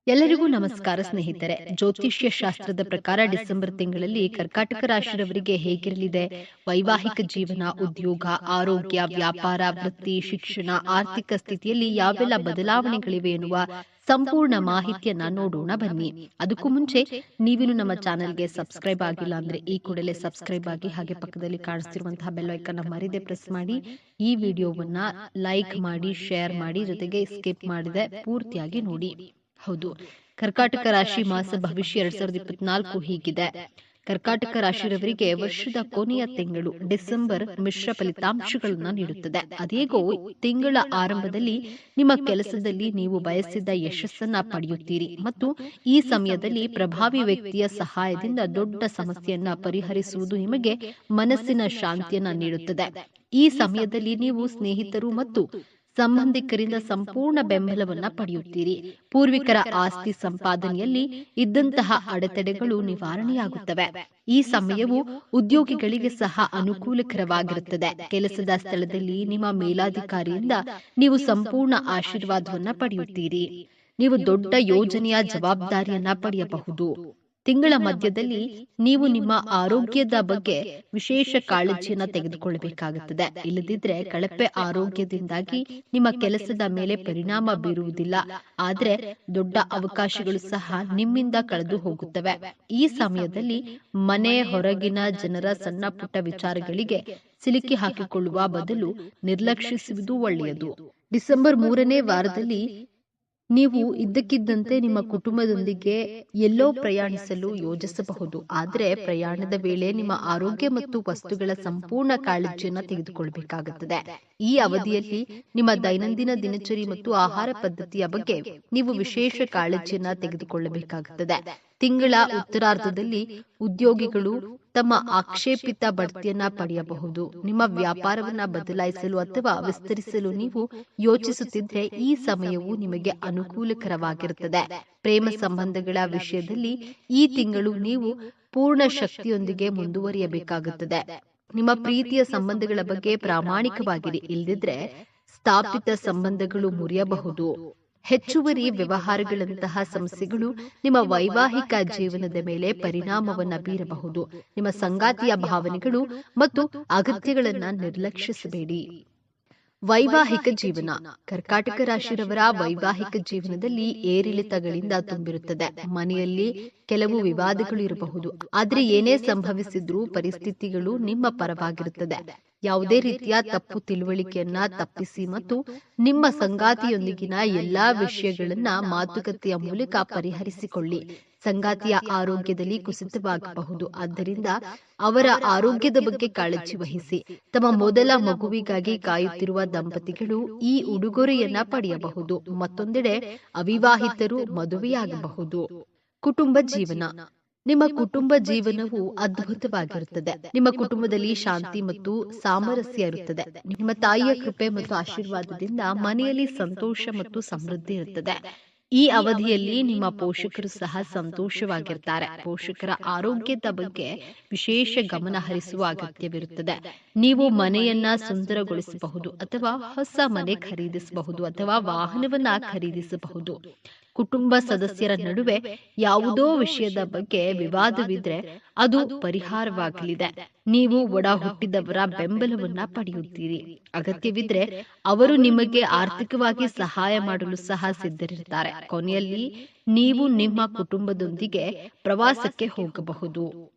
ಎಲ್ಲರಿಗೂ ನಮಸ್ಕಾರ ಸ್ನೇಹಿತರೆ. ಜ್ಯೋತಿಷ್ಯ ಶಾಸ್ತ್ರದ ಪ್ರಕಾರ ಡಿಸೆಂಬರ್ ತಿಂಗಳಲ್ಲಿ ಕರ್ಕಾಟಕ ರಾಶಿಯವರಿಗೆ ಹೇಗಿರಲಿದೆ? ವೈವಾಹಿಕ ಜೀವನ, ಉದ್ಯೋಗ, ಆರೋಗ್ಯ, ವ್ಯಾಪಾರ, ವೃತ್ತಿ, ಶಿಕ್ಷಣ, ಆರ್ಥಿಕ ಸ್ಥಿತಿಯಲ್ಲಿ ಯಾವೆಲ್ಲ ಬದಲಾವಣೆಗಳಿವೆ ಎನ್ನುವ ಸಂಪೂರ್ಣ ಮಾಹಿತಿಯನ್ನ ನೋಡೋಣ ಬನ್ನಿ. ಅದಕ್ಕೂ ಮುಂಚೆ ನೀವಿನ್ನು ನಮ್ಮ ಚಾನೆಲ್ಗೆ ಸಬ್ಸ್ಕ್ರೈಬ್ ಆಗಿಲ್ಲ ಅಂದ್ರೆ ಈ ಕೂಡಲೇ ಸಬ್ಸ್ಕ್ರೈಬ್ ಆಗಿ, ಹಾಗೆ ಪಕ್ಕದಲ್ಲಿ ಕಾಣಿಸ್ತಿರುವಂತಹ ಬೆಲ್ ಐಕಾನ್ ಮರಿದೆ ಪ್ರೆಸ್ ಮಾಡಿ, ಈ ವಿಡಿಯೋವನ್ನ ಲೈಕ್ ಮಾಡಿ, ಶೇರ್ ಮಾಡಿ, ಜೊತೆಗೆ ಸ್ಕಿಪ್ ಮಾಡಿದೆ ಪೂರ್ತಿಯಾಗಿ ನೋಡಿ. ಹೌದು, ಕರ್ಕಾಟಕ ರಾಶಿ ಮಾಸ ಭವಿಷ್ಯ 2024 ಹೀಗಿದೆ. ಕರ್ಕಾಟಕ ರಾಶಿಯವರಿಗೆ ವರ್ಷದ ಕೊನೆಯ ತಿಂಗಳು ಡಿಸೆಂಬರ್ ಮಿಶ್ರ ಫಲಿತಾಂಶಗಳನ್ನು ನೀಡುತ್ತದೆ. ಅದೇಗೋ ತಿಂಗಳ ಆರಂಭದಲ್ಲಿ ನಿಮ್ಮ ಕೆಲಸದಲ್ಲಿ ನೀವು ಬಯಸಿದ ಯಶಸ್ಸನ್ನ ಪಡೆಯುತ್ತೀರಿ ಮತ್ತು ಈ ಸಮಯದಲ್ಲಿ ಪ್ರಭಾವಿ ವ್ಯಕ್ತಿಯ ಸಹಾಯದಿಂದ ದೊಡ್ಡ ಸಮಸ್ಯೆಯನ್ನ ಪರಿಹರಿಸುವುದು ನಿಮಗೆ ಮನಸ್ಸಿನ ಶಾಂತಿಯನ್ನ ನೀಡುತ್ತದೆ. ಈ ಸಮಯದಲ್ಲಿ ನೀವು ಸ್ನೇಹಿತರು ಮತ್ತು ಸಂಬಂಧಿಕರಿಂದ ಸಂಪೂರ್ಣ ಬೆಂಬಲವನ್ನ ಪಡೆಯುತ್ತೀರಿ. ಪೂರ್ವಿಕರ ಆಸ್ತಿ ಸಂಪಾದನೆಯಲ್ಲಿ ಇದ್ದಂತಹ ಅಡೆತಡೆಗಳು ನಿವಾರಣೆಯಾಗುತ್ತವೆ. ಈ ಸಮಯವು ಉದ್ಯೋಗಿಗಳಿಗೆ ಸಹ ಅನುಕೂಲಕರವಾಗಿರುತ್ತದೆ. ಕೆಲಸದ ಸ್ಥಳದಲ್ಲಿ ನಿಮ್ಮ ಮೇಲಾಧಿಕಾರಿಯಿಂದ ನೀವು ಸಂಪೂರ್ಣ ಆಶೀರ್ವಾದವನ್ನ ಪಡೆಯುತ್ತೀರಿ. ನೀವು ದೊಡ್ಡ ಯೋಜನೆಯ ಜವಾಬ್ದಾರಿಯನ್ನ ಪಡೆಯಬಹುದು. ತಿಂಗಳ ಮಧ್ಯದಲ್ಲಿ ನೀವು ನಿಮ್ಮ ಆರೋಗ್ಯದ ಬಗ್ಗೆ ವಿಶೇಷ ಕಾಳಜಿಯನ್ನ ತೆಗೆದುಕೊಳ್ಳಬೇಕಾಗುತ್ತದೆ. ಇಲ್ಲದಿದ್ರೆ ಕಳಪೆ ಆರೋಗ್ಯದಿಂದಾಗಿ ನಿಮ್ಮ ಕೆಲಸದ ಮೇಲೆ ಪರಿಣಾಮ ಬೀರುವುದಿಲ್ಲ, ಆದರೆ ದೊಡ್ಡ ಅವಕಾಶಗಳು ಸಹ ನಿಮ್ಮಿಂದ ಕಳೆದು ಹೋಗುತ್ತವೆ. ಈ ಸಮಯದಲ್ಲಿ ಮನೆ ಹೊರಗಿನ ಜನರ ಸಣ್ಣ ಪುಟ್ಟ ವಿಚಾರಗಳಿಗೆ ಸಿಲುಕಿ ಹಾಕಿಕೊಳ್ಳುವ ಬದಲು ನಿರ್ಲಕ್ಷಿಸುವುದು ಒಳ್ಳೆಯದು. ಡಿಸೆಂಬರ್ 3ನೇ ವಾರದಲ್ಲಿ ನೀವು ಇದ್ದಕ್ಕಿದ್ದಂತೆ ನಿಮ್ಮ ಕುಟುಂಬದೊಂದಿಗೆ ಎಲ್ಲೋ ಪ್ರಯಾಣಿಸಲು ಯೋಜಿಸಬಹುದು. ಆದರೆ ಪ್ರಯಾಣದ ವೇಳೆ ನಿಮ್ಮ ಆರೋಗ್ಯ ಮತ್ತು ವಸ್ತುಗಳ ಸಂಪೂರ್ಣ ಕಾಳಜಿಯನ್ನು ತೆಗೆದುಕೊಳ್ಳಬೇಕಾಗುತ್ತದೆ. ಈ ಅವಧಿಯಲ್ಲಿ ನಿಮ್ಮ ದೈನಂದಿನ ದಿನಚರಿ ಮತ್ತು ಆಹಾರ ಪದ್ಧತಿಯ ಬಗ್ಗೆ ನೀವು ವಿಶೇಷ ಕಾಳಜಿಯನ್ನ ತೆಗೆದುಕೊಳ್ಳಬೇಕಾಗುತ್ತದೆ. ತಿಂಗಳ ಉತ್ತರಾರ್ಧದಲ್ಲಿ ಉದ್ಯೋಗಿಗಳು ತಮ್ಮ ಆಕ್ಷೇಪಿತ ಬಡ್ತಿಯನ್ನ ಪಡೆಯಬಹುದು. ನಿಮ್ಮ ವ್ಯಾಪಾರವನ್ನ ಬದಲಾಯಿಸಲು ಅಥವಾ ವಿಸ್ತರಿಸಲು ನೀವು ಯೋಚಿಸುತ್ತಿದ್ರೆ ಈ ಸಮಯವು ನಿಮಗೆ ಅನುಕೂಲಕರವಾಗಿರುತ್ತದೆ. ಪ್ರೇಮ ಸಂಬಂಧಗಳ ವಿಷಯದಲ್ಲಿ ಈ ತಿಂಗಳು ನೀವು ಪೂರ್ಣ ಶಕ್ತಿಯೊಂದಿಗೆ ಮುಂದುವರಿಯಬೇಕಾಗುತ್ತದೆ. ನಿಮ್ಮ ಪ್ರೀತಿಯ ಸಂಬಂಧಗಳ ಬಗ್ಗೆ ಪ್ರಾಮಾಣಿಕವಾಗಿರಿ, ಇಲ್ಲದಿದ್ರೆ ಸ್ಥಾಪಿತ ಸಂಬಂಧಗಳು ಮುರಿಯಬಹುದು. ಹೆಚ್ಚುವರಿ ವ್ಯವಹಾರಗಳಂತಹ ಸಮಸ್ಯೆಗಳು ನಿಮ್ಮ ವೈವಾಹಿಕ ಜೀವನದ ಮೇಲೆ ಪರಿಣಾಮವನ್ನ ಬೀರಬಹುದು. ನಿಮ್ಮ ಸಂಗಾತಿಯ ಭಾವನೆಗಳು ಮತ್ತು ಅಗತ್ಯಗಳನ್ನ ನಿರ್ಲಕ್ಷಿಸಬೇಡಿ. ವೈವಾಹಿಕ ಜೀವನ. ಕರ್ಕಾಟಕ ರಾಶಿಯವರ ವೈವಾಹಿಕ ಜೀವನದಲ್ಲಿ ಏರಿಳಿತಗಳಿಂದ ತುಂಬಿರುತ್ತದೆ. ಮನೆಯಲ್ಲಿ ಕೆಲವು ವಿವಾದಗಳು ಇರಬಹುದು, ಆದ್ರೆ ಏನೇ ಸಂಭವಿಸಿದ್ರೂ ಪರಿಸ್ಥಿತಿಗಳು ನಿಮ್ಮ ಪರವಾಗಿರುತ್ತದೆ. ಯಾವುದೇ ರೀತಿಯ ತಪ್ಪು ತಿಳುವಳಿಕೆಯನ್ನ ತಪ್ಪಿಸಿ ಮತ್ತು ನಿಮ್ಮ ಸಂಗಾತಿಯೊಂದಿಗಿನ ಎಲ್ಲಾ ವಿಷಯಗಳನ್ನ ಮಾತುಕತೆಯ ಮೂಲಕ ಪರಿಹರಿಸಿಕೊಳ್ಳಿ. ಸಂಗಾತಿಯ ಆರೋಗ್ಯದಲ್ಲಿ ಕುಸಿತವಾಗಬಹುದು, ಆದ್ದರಿಂದ ಅವರ ಆರೋಗ್ಯದ ಬಗ್ಗೆ ಕಾಳಜಿ ವಹಿಸಿ. ತಮ್ಮ ಮೊದಲ ಮಗುವಿಗಾಗಿ ಕಾಯುತ್ತಿರುವ ದಂಪತಿಗಳು ಈ ಉಡುಗೊರೆಯನ್ನ ಪಡೆಯಬಹುದು. ಮತ್ತೊಂದೆಡೆ ಅವಿವಾಹಿತರು ಮದುವೆಯಾಗಬಹುದು. ಕುಟುಂಬ ಜೀವನ. ನಿಮ್ಮ ಕುಟುಂಬ ಜೀವನವು ಅದ್ಭುತವಾಗಿರುತ್ತದೆ. ನಿಮ್ಮ ಕುಟುಂಬದಲ್ಲಿ ಶಾಂತಿ ಮತ್ತು ಸಾಮರಸ್ಯ ಇರುತ್ತದೆ. ನಿಮ್ಮ ತಾಯಿಯ ಕೃಪೆ ಮತ್ತು ಆಶೀರ್ವಾದದಿಂದ ಮನೆಯಲ್ಲಿ ಸಂತೋಷ ಮತ್ತು ಸಮೃದ್ಧಿ ಇರುತ್ತದೆ. ಈ ಅವಧಿಯಲ್ಲಿ ನಿಮ್ಮ ಪೋಷಕರು ಸಹ ಸಂತೋಷವಾಗಿರ್ತಾರೆ. ಪೋಷಕರ ಆರೋಗ್ಯದ ಬಗ್ಗೆ ವಿಶೇಷ ಗಮನ ಹರಿಸುವ ಅಗತ್ಯವಿರುತ್ತದೆ. ನೀವು ಮನೆಯನ್ನ ಸುಂದರಗೊಳಿಸಬಹುದು ಅಥವಾ ಹೊಸ ಮನೆ ಖರೀದಿಸಬಹುದು ಅಥವಾ ವಾಹನವನ್ನ ಖರೀದಿಸಬಹುದು. ಕುಟುಂಬ ಸದಸ್ಯರ ನಡುವೆ ಯಾವುದೋ ವಿಷಯದ ಬಗ್ಗೆ ವಿವಾದವಿದ್ರೆ ಅದು ಪರಿಹಾರವಾಗಲಿದೆ. ನೀವು ಒಡ ಹುಟ್ಟಿದವರ ಬೆಂಬಲವನ್ನ ಪಡೆಯುತ್ತೀರಿ. ಅಗತ್ಯವಿದ್ರೆ ಅವರು ನಿಮಗೆ ಆರ್ಥಿಕವಾಗಿ ಸಹಾಯ ಮಾಡಲು ಸಹ ಸಿದ್ಧರಿರ್ತಾರೆ. ಕೊನೆಯಲ್ಲಿ ನೀವು ನಿಮ್ಮ ಕುಟುಂಬದೊಂದಿಗೆ ಪ್ರವಾಸಕ್ಕೆ ಹೋಗಬಹುದು.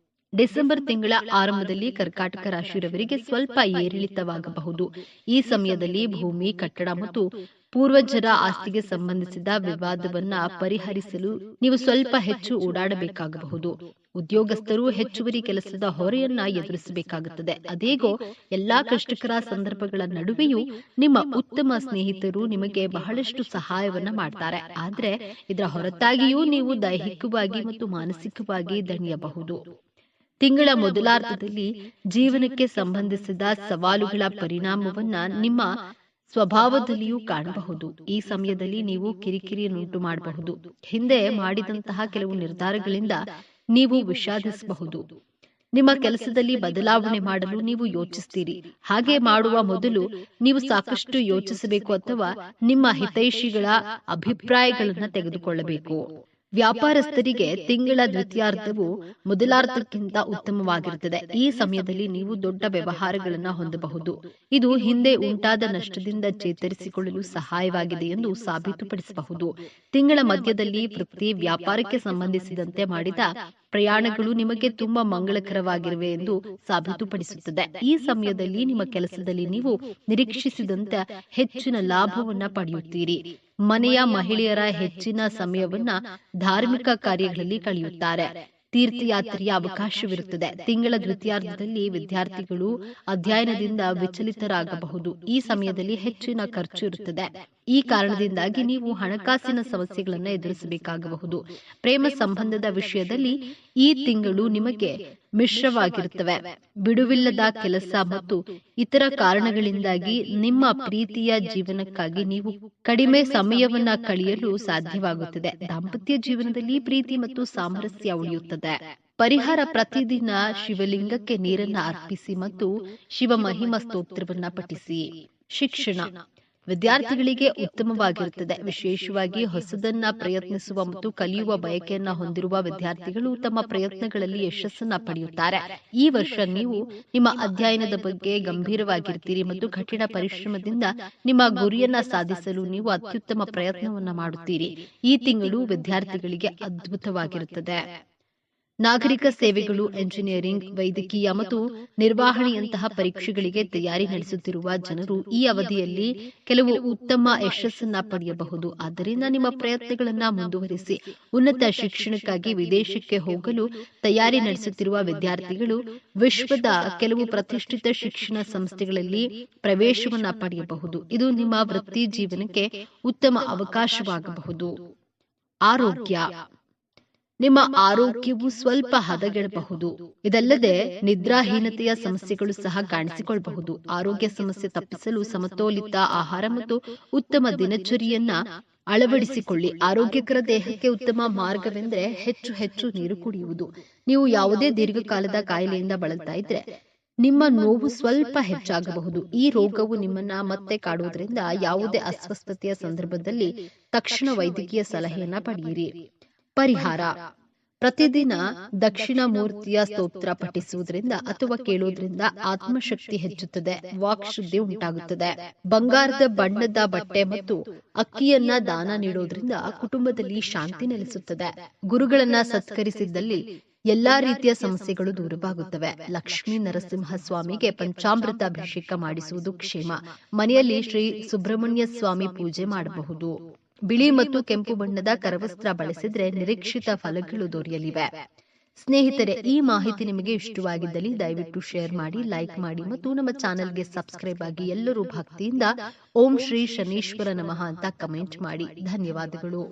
ಡಿಸೆಂಬರ್ ತಿಂಗಳ ಆರಂಭದಲ್ಲಿ ಕರ್ಕಾಟಕ ರಾಶಿಯವರಿಗೆ ಸ್ವಲ್ಪ ಏರಿಳಿತವಾಗಬಹುದು. ಈ ಸಮಯದಲ್ಲಿ ಭೂಮಿ, ಕಟ್ಟಡ ಮತ್ತು ಪೂರ್ವಜರ ಆಸ್ತಿಗೆ ಸಂಬಂಧಿಸಿದ ವಿವಾದವನ್ನ ಪರಿಹರಿಸಲು ನೀವು ಸ್ವಲ್ಪ ಹೆಚ್ಚು ಓಡಾಡಬೇಕಾಗಬಹುದು. ಉದ್ಯೋಗಸ್ಥರು ಹೆಚ್ಚುವರಿ ಕೆಲಸದ ಹೊರೆಯನ್ನ ಎದುರಿಸಬೇಕಾಗುತ್ತದೆ. ಅದೇಗೋ ಎಲ್ಲಾ ಕಷ್ಟಕರ ಸಂದರ್ಭಗಳ ನಡುವೆಯೂ ನಿಮ್ಮ ಉತ್ತಮ ಸ್ನೇಹಿತರು ನಿಮಗೆ ಬಹಳಷ್ಟು ಸಹಾಯವನ್ನ ಮಾಡ್ತಾರೆ. ಆದ್ರೆ ಇದರ ಹೊರತಾಗಿಯೂ ನೀವು ದೈಹಿಕವಾಗಿ ಮತ್ತು ಮಾನಸಿಕವಾಗಿ ದಣಿಯಬಹುದು. ತಿಂಗಳ ಮೊದಲಾರ್ಧದಲ್ಲಿ ಜೀವನಕ್ಕೆ ಸಂಬಂಧಿಸಿದ ಸವಾಲುಗಳ ಪರಿಣಾಮವನ್ನ ನಿಮ್ಮ ಸ್ವಭಾವದಲ್ಲಿಯೂ ಕಾಣಬಹುದು. ಈ ಸಮಯದಲ್ಲಿ ನೀವು ಕಿರಿಕಿರಿಯನ್ನುಂಟು ಮಾಡಬಹುದು. ಹಿಂದೆ ಮಾಡಿದಂತಹ ಕೆಲವು ನಿರ್ಧಾರಗಳಿಂದ ನೀವು ವಿಷಾದಿಸಬಹುದು. ನಿಮ್ಮ ಕೆಲಸದಲ್ಲಿ ಬದಲಾವಣೆ ಮಾಡಲು ನೀವು ಯೋಚಿಸ್ತೀರಿ. ಹಾಗೆ ಮಾಡುವ ಮೊದಲು ನೀವು ಸಾಕಷ್ಟು ಯೋಚಿಸಬೇಕು ಅಥವಾ ನಿಮ್ಮ ಹಿತೈಷಿಗಳ ಅಭಿಪ್ರಾಯಗಳನ್ನು ತೆಗೆದುಕೊಳ್ಳಬೇಕು. ವ್ಯಾಪಾರಸ್ಥರಿಗೆ ತಿಂಗಳ ದ್ವಿತೀಯಾರ್ಧವು ಮೊದಲಾರ್ಧಕ್ಕಿಂತ ಉತ್ತಮವಾಗಿರುತ್ತದೆ. ಈ ಸಮಯದಲ್ಲಿ ನೀವು ದೊಡ್ಡ ವ್ಯವಹಾರಗಳನ್ನು ಹೊಂದಬಹುದು. ಇದು ಹಿಂದೆ ಉಂಟಾದ ನಷ್ಟದಿಂದ ಚೇತರಿಸಿಕೊಳ್ಳಲು ಸಹಾಯವಾಗಿದೆ ಎಂದು ಸಾಬೀತುಪಡಿಸಬಹುದು. ತಿಂಗಳ ಮಧ್ಯದಲ್ಲಿ ವೃತ್ತಿ ವ್ಯಾಪಾರಕ್ಕೆ ಸಂಬಂಧಿಸಿದಂತೆ ಮಾಡಿದ ಪ್ರಯಾಣಗಳು ನಿಮಗೆ ತುಂಬಾ ಮಂಗಳಕರವಾಗಿರುವೆ ಎಂದು ಸಾಬೀತುಪಡಿಸುತ್ತದೆ. ಈ ಸಮಯದಲ್ಲಿ ನಿಮ್ಮ ಕೆಲಸದಲ್ಲಿ ನೀವು ನಿರೀಕ್ಷಿಸಿದಂತೆ ಹೆಚ್ಚಿನ ಲಾಭವನ್ನ ಪಡೆಯುತ್ತೀರಿ. ಮನೆಯ ಮಹಿಳೆಯರ ಹೆಚ್ಚಿನ ಸಮಯವನ್ನ ಧಾರ್ಮಿಕ ಕಾರ್ಯಗಳಲ್ಲಿ ಕಳೆಯುತ್ತಾರೆ. ತೀರ್ಥಯಾತ್ರೆಯ ಅವಕಾಶವಿರುತ್ತದೆ. ತಿಂಗಳ ದ್ವಿತೀಯಾರ್ಧದಲ್ಲಿ ವಿದ್ಯಾರ್ಥಿಗಳು ಅಧ್ಯಯನದಿಂದ ವಿಚಲಿತರಾಗಬಹುದು. ಈ ಸಮಯದಲ್ಲಿ ಹೆಚ್ಚಿನ ಖರ್ಚು ಇರುತ್ತದೆ. ಈ ಕಾರಣದಿಂದಾಗಿ ನೀವು ಹಣಕಾಸಿನ ಸಮಸ್ಯೆಗಳನ್ನು ಎದುರಿಸಬೇಕಾಗಬಹುದು. ಪ್ರೇಮ ಸಂಬಂಧದ ವಿಷಯದಲ್ಲಿ ಈ ತಿಂಗಳು ನಿಮಗೆ ಮಿಶ್ರವಾಗಿರುತ್ತವೆ. ಬಿಡುವಿಲ್ಲದ ಕೆಲಸ ಮತ್ತು ಇತರ ಕಾರಣಗಳಿಂದಾಗಿ ನಿಮ್ಮ ಪ್ರೀತಿಯ ಜೀವನಕ್ಕಾಗಿ ನೀವು ಕಡಿಮೆ ಸಮಯವನ್ನ ಕಳೆಯಲು ಸಾಧ್ಯವಾಗುತ್ತದೆ. ದಾಂಪತ್ಯ ಜೀವನದಲ್ಲಿ ಪ್ರೀತಿ ಮತ್ತು ಸಾಮರಸ್ಯ ಉಳಿಯುತ್ತದೆ. ಪರಿಹಾರ: ಪ್ರತಿದಿನ ಶಿವಲಿಂಗಕ್ಕೆ ನೀರನ್ನ ಅರ್ಪಿಸಿ ಮತ್ತು ಶಿವ ಮಹಿಮಾ ಸ್ತೋತ್ರವನ್ನ ಪಠಿಸಿ. ಶಿಕ್ಷಣ: ವಿದ್ಯಾರ್ಥಿಗಳಿಗೆ ಉತ್ತಮವಾಗಿರುತ್ತದೆ. ವಿಶೇಷವಾಗಿ ಹೊಸದನ್ನ ಪ್ರಯತ್ನಿಸುವ ಮತ್ತು ಕಲಿಯುವ ಬಯಕೆಯನ್ನ ಹೊಂದಿರುವ ವಿದ್ಯಾರ್ಥಿಗಳು ತಮ್ಮ ಪ್ರಯತ್ನಗಳಲ್ಲಿ ಯಶಸ್ಸನ್ನ ಪಡೆಯುತ್ತಾರೆ. ಈ ವರ್ಷ ನೀವು ನಿಮ್ಮ ಅಧ್ಯಯನದ ಬಗ್ಗೆ ಗಂಭೀರವಾಗಿರ್ತೀರಿ ಮತ್ತು ಕಠಿಣ ಪರಿಶ್ರಮದಿಂದ ನಿಮ್ಮ ಗುರಿಯನ್ನ ಸಾಧಿಸಲು ನೀವು ಅತ್ಯುತ್ತಮ ಪ್ರಯತ್ನವನ್ನ ಮಾಡುತ್ತೀರಿ. ಈ ತಿಂಗಳು ವಿದ್ಯಾರ್ಥಿಗಳಿಗೆ ಅದ್ಭುತವಾಗಿರುತ್ತದೆ. ನಾಗರಿಕ ಸೇವೆಗಳು, ಎಂಜಿನಿಯರಿಂಗ್, ವೈದ್ಯಕೀಯ ಮತ್ತು ನಿರ್ವಹಣೆಯಂತಹ ಪರೀಕ್ಷೆಗಳಿಗೆ ತಯಾರಿ ನಡೆಸುತ್ತಿರುವ ಜನರು ಈ ಅವಧಿಯಲ್ಲಿ ಕೆಲವು ಉತ್ತಮ ಯಶಸ್ಸನ್ನ ಪಡೆಯಬಹುದು. ಆದ್ದರಿಂದ ನಿಮ್ಮ ಪ್ರಯತ್ನಗಳನ್ನ ಮುಂದುವರಿಸಿ. ಉನ್ನತ ಶಿಕ್ಷಣಕ್ಕಾಗಿ ವಿದೇಶಕ್ಕೆ ಹೋಗಲು ತಯಾರಿ ನಡೆಸುತ್ತಿರುವ ವಿದ್ಯಾರ್ಥಿಗಳು ವಿಶ್ವದ ಕೆಲವು ಪ್ರತಿಷ್ಠಿತ ಶಿಕ್ಷಣ ಸಂಸ್ಥೆಗಳಲ್ಲಿ ಪ್ರವೇಶವನ್ನ ಪಡೆಯಬಹುದು. ಇದು ನಿಮ್ಮ ವೃತ್ತಿ ಜೀವನಕ್ಕೆ ಉತ್ತಮ ಅವಕಾಶವಾಗಬಹುದು. ಆರೋಗ್ಯ: ನಿಮ್ಮ ಆರೋಗ್ಯವು ಸ್ವಲ್ಪ ಹದಗೆಡಬಹುದು. ಇದಲ್ಲದೆ ನಿದ್ರಾಹೀನತೆಯ ಸಮಸ್ಯೆಗಳು ಸಹ ಕಾಣಿಸಿಕೊಳ್ಳಬಹುದು. ಆರೋಗ್ಯ ಸಮಸ್ಯೆ ತಪ್ಪಿಸಲು ಸಮತೋಲಿತ ಆಹಾರ ಮತ್ತು ಉತ್ತಮ ದಿನಚರಿಯನ್ನ ಅಳವಡಿಸಿಕೊಳ್ಳಿ. ಆರೋಗ್ಯಕರ ದೇಹಕ್ಕೆ ಉತ್ತಮ ಮಾರ್ಗವೆಂದರೆ ಹೆಚ್ಚು ನೀರು ಕುಡಿಯುವುದು. ನೀವು ಯಾವುದೇ ದೀರ್ಘಕಾಲದ ಕಾಯಿಲೆಯಿಂದ ಬಳಲ್ತಾ ಇದ್ರೆ ನಿಮ್ಮ ನೋವು ಸ್ವಲ್ಪ ಹೆಚ್ಚಾಗಬಹುದು. ಈ ರೋಗವು ನಿಮ್ಮನ್ನ ಮತ್ತೆ ಕಾಡುವುದರಿಂದ ಯಾವುದೇ ಅಸ್ವಸ್ಥತೆಯ ಸಂದರ್ಭದಲ್ಲಿ ತಕ್ಷಣ ವೈದ್ಯಕೀಯ ಸಲಹೆಯನ್ನ ಪಡೆಯಿರಿ. ಪರಿಹಾರ: ಪ್ರತಿದಿನ ದಕ್ಷಿಣ ಮೂರ್ತಿಯ ಸ್ತೋತ್ರ ಪಠಿಸುವುದರಿಂದ ಅಥವಾ ಕೇಳುವುದರಿಂದ ಆತ್ಮಶಕ್ತಿ ಹೆಚ್ಚುತ್ತದೆ, ವಾಕ್ ಶುದ್ಧಿ ಉಂಟಾಗುತ್ತದೆ. ಬಂಗಾರದ ಬಣ್ಣದ ಬಟ್ಟೆ ಮತ್ತು ಅಕ್ಕಿಯನ್ನ ದಾನ ನೀಡೋದ್ರಿಂದ ಕುಟುಂಬದಲ್ಲಿ ಶಾಂತಿ ನೆಲೆಸುತ್ತದೆ. ಗುರುಗಳನ್ನ ಸತ್ಕರಿಸಿದ್ದಲ್ಲಿ ಎಲ್ಲಾ ರೀತಿಯ ಸಮಸ್ಯೆಗಳು ದೂರವಾಗುತ್ತವೆ. ಲಕ್ಷ್ಮೀ ನರಸಿಂಹ ಸ್ವಾಮಿಗೆ ಪಂಚಾಮೃತ ಅಭಿಷೇಕ ಮಾಡಿಸುವುದು ಕ್ಷೇಮ. ಮನೆಯಲ್ಲಿ ಶ್ರೀ ಸುಬ್ರಹ್ಮಣ್ಯ ಸ್ವಾಮಿ ಪೂಜೆ ಮಾಡಬಹುದು. ಬಿಳಿ ಮತ್ತು ಕೆಂಪು ಬಣ್ಣದ ಕರವಸ್ತ್ರ ಬಳಸಿದ್ರೆ ನಿರೀಕ್ಷಿತ ಫಲಗಳು ದೊರೆಯಲಿವೆ. ಸ್ನೇಹಿತರೆ, ಈ ಮಾಹಿತಿ ನಿಮಗೆ ಇಷ್ಟವಾಗಿದ್ದಲ್ಲಿ ದಯವಿಟ್ಟು ಶೇರ್ ಮಾಡಿ, ಲೈಕ್ ಮಾಡಿ ಮತ್ತು ನಮ್ಮ ಚಾನೆಲ್ಗೆ ಸಬ್ಸ್ಕ್ರೈಬ್ ಆಗಿ. ಎಲ್ಲರೂ ಭಕ್ತಿಯಿಂದ ಓಂ ಶ್ರೀ ಶನೀಶ್ವರ ನಮಃ ಅಂತ ಕಮೆಂಟ್ ಮಾಡಿ. ಧನ್ಯವಾದಗಳು.